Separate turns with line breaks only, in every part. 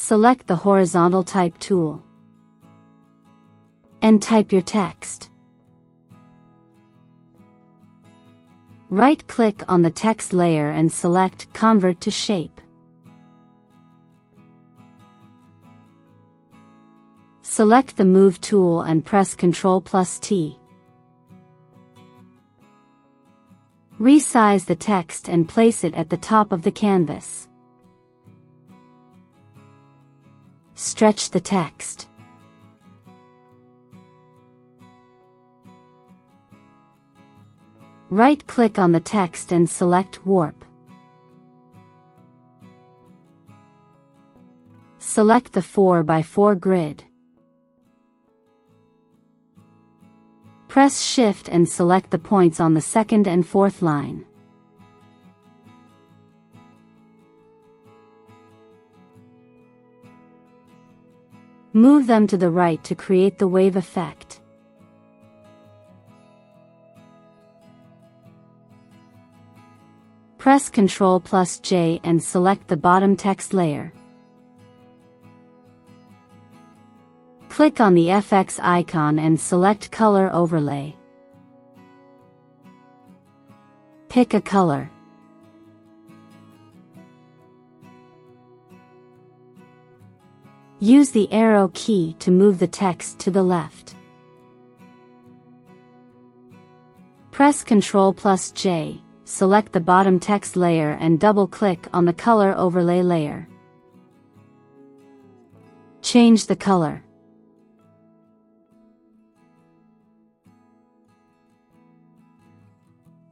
Select the horizontal type tool and type your text. Right-click on the text layer and select Convert to Shape. Select the Move tool and press Ctrl+T. Resize the text and place it at the top of the canvas. Stretch the text. Right-click on the text and select Warp. Select the 4x4 grid. Press Shift and select the points on the second and fourth line. Move them to the right to create the wave effect. Press Ctrl+J and select the bottom text layer. Click on the FX icon and select Color Overlay. Pick a color. Use the arrow key to move the text to the left. Press Ctrl+J, select the bottom text layer and double-click on the Color Overlay layer. Change the color.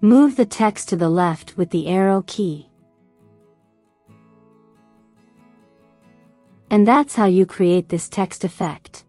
Move the text to the left with the arrow key. And that's how you create this text effect.